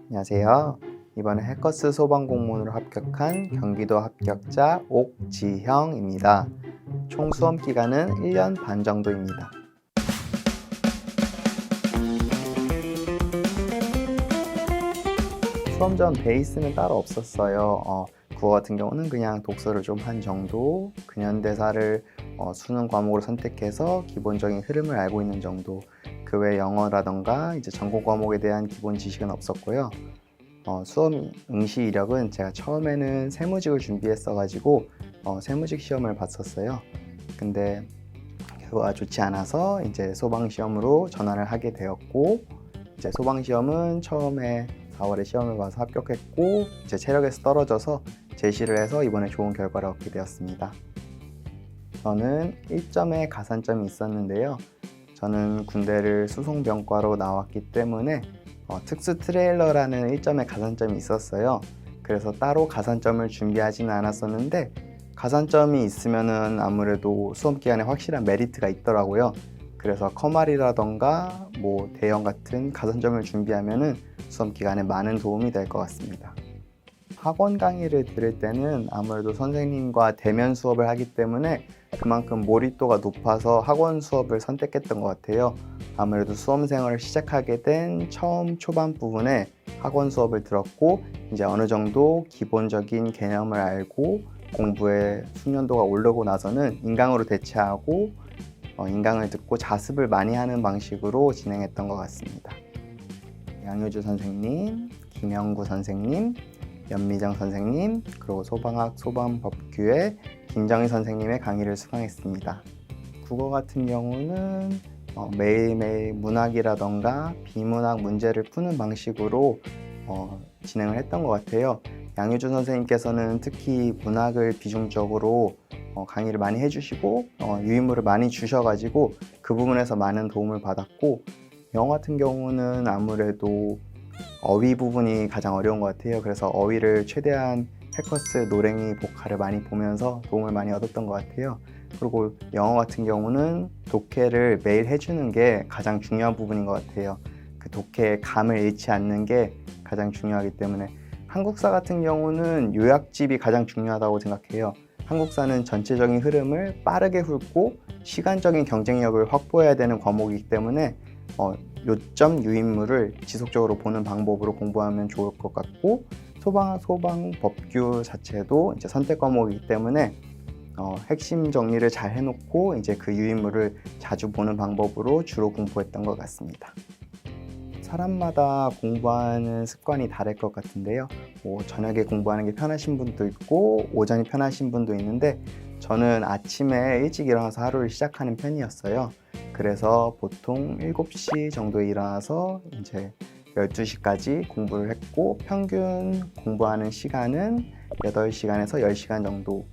안녕하세요. 이번에 해커스 소방 공무원으로 합격한 경기도 합격자 옥지형입니다. 총 수험 기간은 1년 반 정도입니다. 수험 전 베이스는 따로 없었어요. 국어 같은 경우는 그냥 독서를 좀 한 정도, 근현대사를 수능 과목으로 선택해서 기본적인 흐름을 알고 있는 정도, 그 외 영어라던가 이제 전공 과목에 대한 기본 지식은 없었고요. 수험 응시 이력은 제가 처음에는 세무직을 준비했어가지고 세무직 시험을 봤었어요. 근데 결과가 좋지 않아서 이제 소방 시험으로 전환을 하게 되었고, 이제 소방 시험은 처음에 4월에 시험을 봐서 합격했고, 이제 체력에서 떨어져서 제시를 해서 이번에 좋은 결과를 얻게 되었습니다. 저는 1점의 가산점이 있었는데요. 저는 군대를 수송병과로 나왔기 때문에 특수 트레일러라는 1점의 가산점이 있었어요. 그래서 따로 가산점을 준비하지는 않았었는데, 가산점이 있으면은 아무래도 수험 기간에 확실한 메리트가 있더라고요. 그래서 커말이라던가 뭐 대형 같은 가산점을 준비하면은 수험 기간에 많은 도움이 될 것 같습니다. 학원 강의를 들을 때는 아무래도 선생님과 대면 수업을 하기 때문에 그만큼 몰입도가 높아서 학원 수업을 선택했던 것 같아요. 아무래도 수험 생활을 시작하게 된 처음 초반 부분에 학원 수업을 들었고, 이제 어느 정도 기본적인 개념을 알고 공부의 숙련도가 오르고 나서는 인강으로 대체하고 인강을 듣고 자습을 많이 하는 방식으로 진행했던 것 같습니다. 양효주 선생님, 김영구 선생님, 연미정 선생님, 그리고 소방학 소방법규의 김정희 선생님의 강의를 수강했습니다. 국어 같은 경우는 매일매일 문학이라던가 비문학 문제를 푸는 방식으로 진행을 했던 것 같아요. 양효준 선생님께서는 특히 문학을 비중적으로 강의를 많이 해주시고 유인물을 많이 주셔가지고 그 부분에서 많은 도움을 받았고, 영어 같은 경우는 아무래도 어휘 부분이 가장 어려운 것 같아요. 그래서 어휘를 최대한 해커스 노랭이 보카를 많이 보면서 도움을 많이 얻었던 것 같아요. 그리고 영어 같은 경우는 독해를 매일 해주는 게 가장 중요한 부분인 것 같아요. 그 독해의 감을 잃지 않는 게 가장 중요하기 때문에, 한국사 같은 경우는 요약집이 가장 중요하다고 생각해요. 한국사는 전체적인 흐름을 빠르게 훑고 시간적인 경쟁력을 확보해야 되는 과목이기 때문에 요점 유인물을 지속적으로 보는 방법으로 공부하면 좋을 것 같고, 소방 법규 자체도 이제 선택 과목이기 때문에 핵심 정리를 잘 해놓고 이제 그 유인물을 자주 보는 방법으로 주로 공부했던 것 같습니다. 사람마다 공부하는 습관이 다를 것 같은데요. 저녁에 공부하는 게 편하신 분도 있고 오전이 편하신 분도 있는데, 저는 아침에 일찍 일어나서 하루를 시작하는 편이었어요. 그래서 보통 7시 정도에 일어나서 이제 12시까지 공부를 했고, 평균 공부하는 시간은 8시간에서 10시간 정도,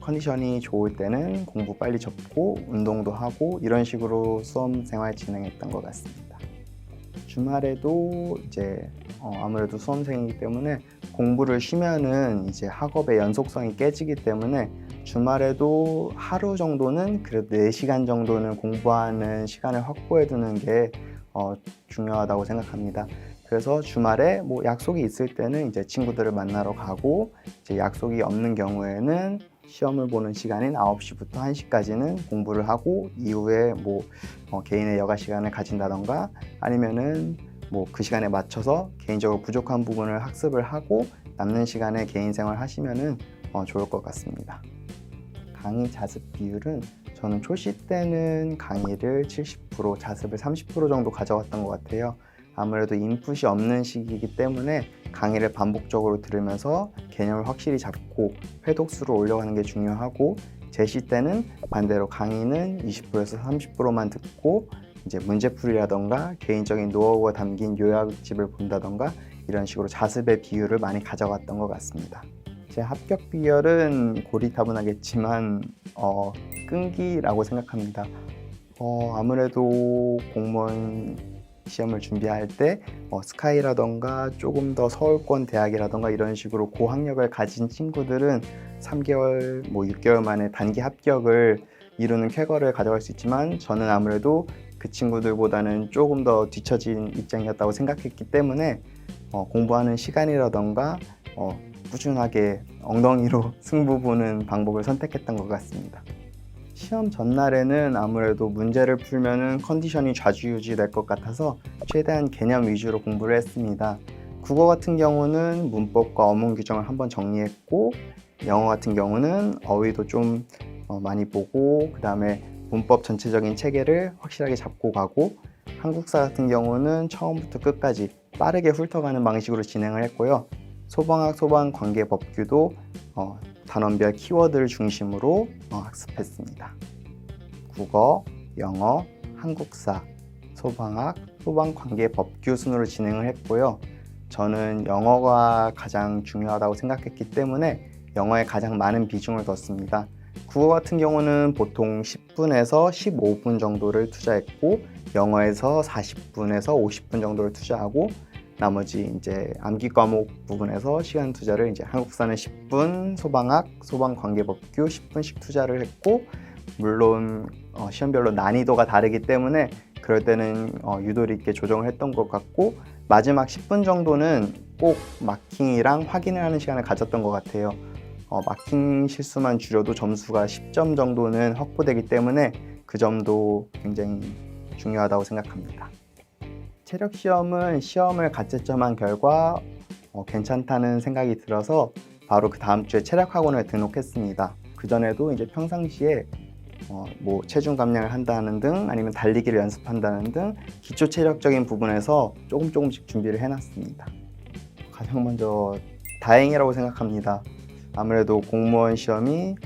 컨디션이 좋을 때는 공부 빨리 접고 운동도 하고 이런 식으로 수험 생활 진행했던 것 같습니다. 주말에도 이제 아무래도 수험생이기 때문에 공부를 쉬면은 이제 학업의 연속성이 깨지기 때문에 주말에도 하루 정도는 그래도 4시간 정도는 공부하는 시간을 확보해 두는 게 중요하다고 생각합니다. 그래서 주말에 약속이 있을 때는 이제 친구들을 만나러 가고, 이제 약속이 없는 경우에는 시험을 보는 시간인 9시부터 1시까지는 공부를 하고, 이후에 개인의 여가 시간을 가진다던가 아니면은 그 시간에 맞춰서 개인적으로 부족한 부분을 학습을 하고 남는 시간에 개인 생활 하시면은 좋을 것 같습니다. 강의 자습 비율은 저는 초시 때는 강의를 70%, 자습을 30% 정도 가져갔던 것 같아요. 아무래도 인풋이 없는 시기이기 때문에 강의를 반복적으로 들으면서 개념을 확실히 잡고 회독수를 올려가는 게 중요하고, 제시 때는 반대로 강의는 20%에서 30%만 듣고 이제 문제풀이라던가 개인적인 노하우가 담긴 요약집을 본다던가 이런 식으로 자습의 비율을 많이 가져갔던 것 같습니다. 제 합격 비결은 고리타분하겠지만 끈기라고 생각합니다. 아무래도 공무원 시험을 준비할 때 스카이라던가 조금 더 서울권 대학이라던가 이런 식으로 고학력을 가진 친구들은 3개월, 6개월 만에 단기 합격을 이루는 쾌거를 가져갈 수 있지만, 저는 아무래도 그 친구들보다는 조금 더 뒤처진 입장이었다고 생각했기 때문에 공부하는 시간이라던가 꾸준하게 엉덩이로 승부 보는 방법을 선택했던 것 같습니다. 시험 전날에는 아무래도 문제를 풀면은 컨디션이 좌지우지 될 것 같아서 최대한 개념 위주로 공부를 했습니다. 국어 같은 경우는 문법과 어문 규정을 한번 정리했고, 영어 같은 경우는 어휘도 좀 많이 보고, 그 다음에 문법 전체적인 체계를 확실하게 잡고 가고, 한국사 같은 경우는 처음부터 끝까지 빠르게 훑어가는 방식으로 진행을 했고요. 소방학, 소방관계법규도 단원별 키워드를 중심으로 학습했습니다. 국어, 영어, 한국사, 소방학, 소방관계법규 순으로 진행을 했고요. 저는 영어가 가장 중요하다고 생각했기 때문에 영어에 가장 많은 비중을 뒀습니다. 국어 같은 경우는 보통 10분에서 15분 정도를 투자했고, 영어에서 40분에서 50분 정도를 투자하고, 나머지 이제 암기 과목 부분에서 시간 투자를 이제 한국사는 10분, 소방학, 소방관계법규 10분씩 투자를 했고, 물론 시험별로 난이도가 다르기 때문에 그럴 때는 유도리 있게 조정을 했던 것 같고, 마지막 10분 정도는 꼭 마킹이랑 확인을 하는 시간을 가졌던 것 같아요. 마킹 실수만 줄여도 점수가 10점 정도는 확보되기 때문에 그 점도 굉장히 중요하다고 생각합니다. 체력 시험은 시험을 가채점한 결과 괜찮다는 생각이 들어서 바로 그 다음 주에 체력 학원을 등록했습니다. 그 전에도 이제 평상시에 뭐 체중 감량을 한다는 등 아니면 달리기를 연습한다는 등 기초 체력적인 부분에서 조금씩 준비를 해놨습니다. 가장 먼저 다행이라고 생각합니다. 아무래도 공무원 시험이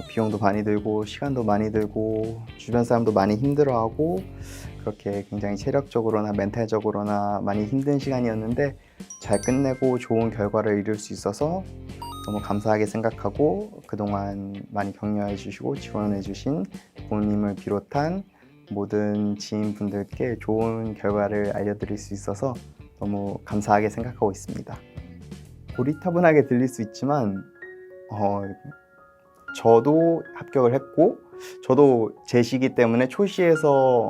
비용도 많이 들고 시간도 많이 들고 주변 사람도 많이 힘들어하고 그렇게 굉장히 체력적으로나 멘탈적으로나 많이 힘든 시간이었는데 잘 끝내고 좋은 결과를 이룰 수 있어서 너무 감사하게 생각하고, 그동안 많이 격려해 주시고 지원해 주신 부모님을 비롯한 모든 지인분들께 좋은 결과를 알려드릴 수 있어서 너무 감사하게 생각하고 있습니다. 고리타분하게 들릴 수 있지만 저도 합격을 했고, 저도 제 시기 때문에 초시에서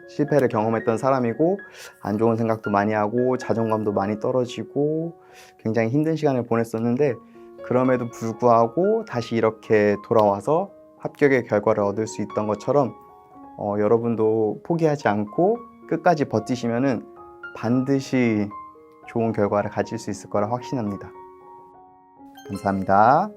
실패를 경험했던 사람이고, 안 좋은 생각도 많이 하고 자존감도 많이 떨어지고 굉장히 힘든 시간을 보냈었는데, 그럼에도 불구하고 다시 이렇게 돌아와서 합격의 결과를 얻을 수 있던 것처럼 여러분도 포기하지 않고 끝까지 버티시면은 반드시 좋은 결과를 가질 수 있을 거라 확신합니다. 감사합니다.